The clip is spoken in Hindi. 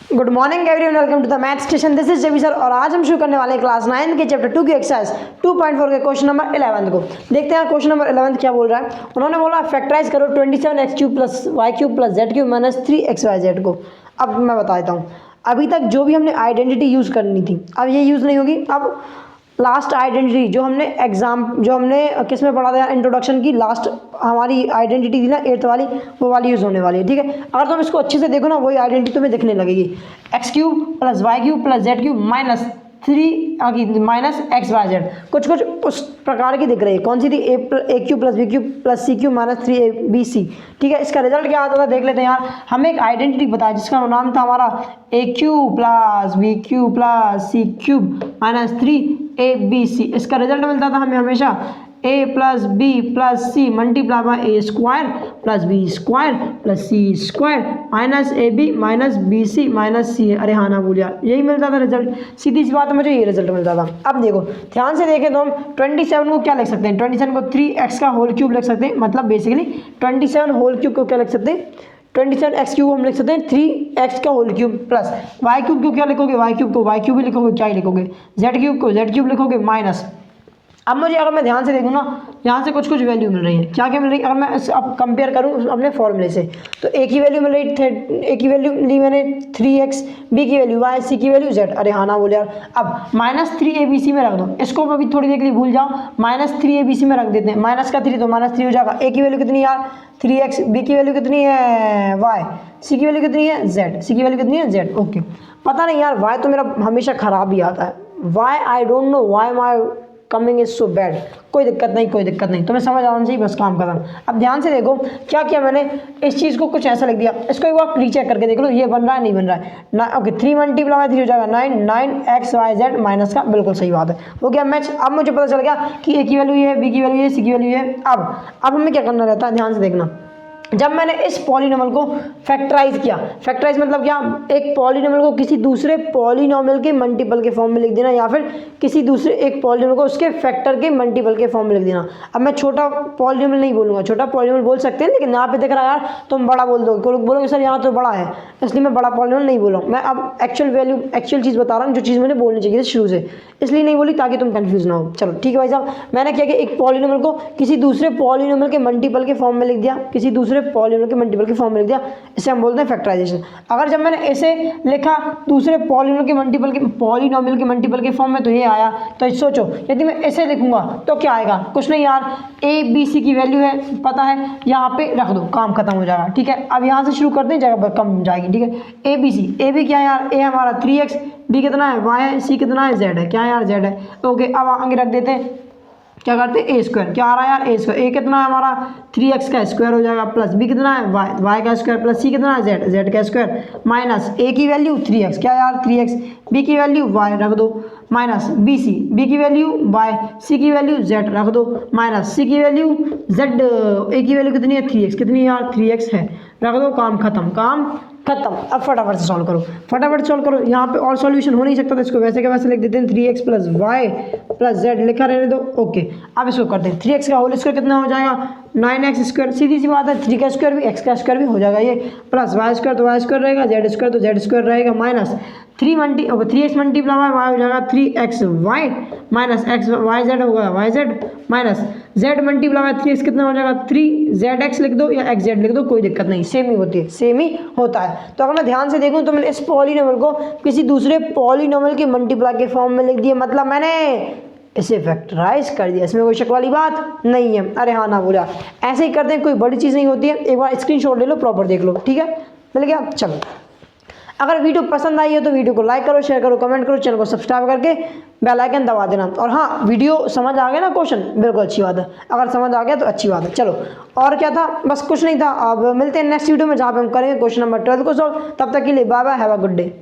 Good morning everyone, welcome to the math station. This is Jabi sir और आज हम शुरू करने वाले हैं क्लास 9 के चैप्टर 2 की एक्सरसाइज 2.4 के क्वेश्चन नंबर 11 को। देखते हैं क्वेश्चन नंबर 11 क्या बोल रहा है। उन्होंने बोला फैक्टराइज करो 27x³ plus y³ plus z³ minus 3xyz को। अब मैं बता देता हूँ, अभी तक जो भी हमने आइडेंटिटी यूज़ करनी थी अब ये यूज़ नहीं होगी। अब लास्ट आइडेंटिटी जो हमने किस में पढ़ा था, इंट्रोडक्शन की लास्ट हमारी आइडेंटिटी थी ना 8th वाली, वो वाली यूज़ होने वाली है। ठीक है, अगर तुम इसको अच्छे से देखो ना, वही आइडेंटिटी तुम्हें दिखने लगेगी। x³ plus y³ plus z³ minus 3 minus xyz कुछ उस प्रकार की दिख रही है। कौन सी थी? a³ plus b³ plus c³ minus 3abc। ठीक है, इसका रिजल्ट क्या आता था देख लेते हैं यार। हमें एक आइडेंटिटी बताया जिसका नाम था हमारा a³ plus b³ plus c³ minus 3abc। इसका रिजल्ट मिलता था हमें हमेशा a plus b plus c multiply by a square plus b square plus c square minus a b minus b c minus c. अरे हाँ ना भूलिया, यही मिलता था रिजल्ट। सीधी सी बात है, मुझे ये रिजल्ट मिलता था। अब देखो ध्यान से देखें तो हम 27 को क्या लिख सकते हैं, 27 को 3x का होल क्यूब लिख सकते हैं। मतलब बेसिकली 27 होल क्यूब को क्या लिख सकते हैं, 27x³ हम लिख सकते हैं 3x का होल क्यूब प्लस y³ को क्या लिखोगे, y³ को y³ भी लिखोगे, क्या ही लिखोगे, z³ को z³ लिखोगे माइनस। अब मुझे अगर मैं ध्यान से देखूँ ना, यहाँ से कुछ वैल्यू मिल रही है। क्या क्या मिल रही है? अगर मैं अब कंपेयर करूँ अपने फॉर्मूले से तो a की वैल्यू मिल रही है, a की वैल्यू ली मैंने 3x, b की वैल्यू y, c की वैल्यू z। अरे हाँ ना बोले यार। अब माइनस 3abc में रख दो, इसको अभी थोड़ी देर के लिए भूल जाओ, माइनस 3abc में रख देते हैं। माइनस का 3 तो माइनस 3 हो जाएगा। a की वैल्यू कितनी यार 3x, b की वैल्यू कितनी है y, c की वैल्यू कितनी है z, c की वैल्यू कितनी है z। ओके, पता नहीं यार y तो मेरा हमेशा ख़राब ही आता है। y I don't know why my coming is so bad. कोई दिक्कत नहीं, तुम्हें समझ आना चाहिए, बस काम खत्म। अब ध्यान से देखो क्या किया मैंने, इस चीज़ को कुछ ऐसा लिख दिया। इसको एक बार रीचेक करके देख लो, ये बन रहा है नहीं बन रहा है ना। ओके, 3 मल्टीप्लाई 3 हो जाएगा 9xyz माइनस का, बिल्कुल सही बात है, हो गया मैच। अब मुझे पता चल गया कि a की वैल्यू ये है, b की वैल्यू ये, c की वैल्यू ये। अब हमें क्या करना रहता है, ध्यान से देखना। जब मैंने इस पॉलीनोमियल को फैक्टराइज किया, फैक्टराइज मतलब क्या, एक पॉलीनोमियल को किसी दूसरे पॉलीनोमियल के मल्टीपल के फॉर्म में लिख देना, या फिर किसी दूसरे एक पॉलीनोमियल को उसके फैक्टर के मल्टीपल के फॉर्म में लिख देना। अब मैं छोटा पॉलीनोमियल नहीं बोलूँगा, छोटा पॉलीनोमियल बोल सकते हैं, लेकिन यहाँ पे दिख रहा है यार, तुम बड़ा बोल दो, बोलोगे सर यहाँ तो बड़ा है, इसलिए मैं बड़ा पॉलीनोमियल नहीं बोल रहा हूँ। मैं अब एक्चुअल चीज़ बता रहा हूँ, जो चीज़ मैंने बोलनी चाहिए शुरू से, इसलिए नहीं बोली ताकि तुम कंफ्यूज ना हो। चलो ठीक है भाई साहब, मैंने क्या किया, एक पॉलीनोमियल को किसी दूसरे पॉलीनोमियल के मल्टीपल के फॉर्म में लिख दिया, किसी दूसरे पॉलीनोमियल के मल्टीपल के फॉर्म में लिख दिया। इसे हम बोलते हैं फैक्टराइजेशन। अगर जब मैंने इसे लिखा दूसरे पॉलीनोमियल के मल्टीपल के फॉर्म में, तो ये आया। तो सोचो यदि मैं इसे लिखूंगा तो क्या आएगा, कुछ नहीं यार, ए बी सी की वैल्यू है पता है, यहाँ पे रख दो, काम खत्म हो जाएगा। ठीक है, अब यहाँ से शुरू करते हैं, जगह कम हो जाएगी। ठीक है, A B C, A B क्या है यार, ए हमारा 3x, बी कितना है y है, सी कितना है z है, क्या है यार z है। ओके, अब आगे रख देते हैं, क्या करते हैं, ए स्क्वायर, क्या आ रहा है यार, ए स्क्वायर, ए कितना है हमारा 3x का स्क्वायर हो जाएगा, प्लस बी कितना है y का स्क्वायर, प्लस सी कितना है z का स्क्वायर, माइनस ए की वैल्यू 3x, क्या यार 3x, बी की वैल्यू y रख दो, माइनस बी सी, बी की वैल्यू y, सी की वैल्यू z रख दो, माइनस सी की वैल्यू z, ए की वैल्यू कितनी है 3x, कितनी है यार 3x है, रख दो, काम खत्म। अब फटाफट से सॉल्व करो। यहाँ पे और सॉल्यूशन हो नहीं सकता, तो इसको वैसे के वैसे लिख देते हैं, 3x plus Y plus Z लिखा रहने दो। ओके, अब इसको करते हैं, 3x का होल स्क्वायर कितना हो जाएगा 9x स्क्वायर, सीधी सी बात है, 3 का स्क्वायर भी x का स्क्वायर भी हो जाएगा ये, प्लस वाई स्क्वायर तो वाई स्क्वायर रहेगा, जेड स्क्वायर तो जेड स्क्वायर रहेगा, माइनस 3x मल्टीप्लाई वाई हो जाएगा 3xy minus x y z होगा y z, minus z multiply 3x कितना हो जाएगा 3zx लिख दो या xz लिख दो, कोई दिक्कत नहीं, सेम ही होता है। तो अगर मैं ध्यान से देखूं तो मैंने इस पॉलीनोमियल को किसी दूसरे पॉलीनोमियल के मल्टीप्लाई के फॉर्म में लिख दिया, मतलब मैंने इसे फैक्टराइज कर दिया, इसमें कोई शक वाली बात नहीं है। अरे हाँ ना बोला, ऐसे ही करते हैं, कोई बड़ी चीज़ नहीं होती है। एक बार स्क्रीनशॉट ले लो, प्रॉपर देख लो, ठीक है, मिल गया। चलो, अगर वीडियो पसंद आई है तो वीडियो को लाइक करो, शेयर करो, कमेंट करो, चैनल को सब्सक्राइब करके बेल आइकन दबा देना। और हाँ, वीडियो समझ आ गया ना, क्वेश्चन बिल्कुल अच्छी बात है, अगर समझ आ गया तो अच्छी बात है। चलो, और क्या था, बस कुछ नहीं था। अब मिलते हैं नेक्स्ट वीडियो में, जहाँ पे हम करेंगे क्वेश्चन नंबर 12 को सॉल्व। तब तक के लिए bye bye, have a good day.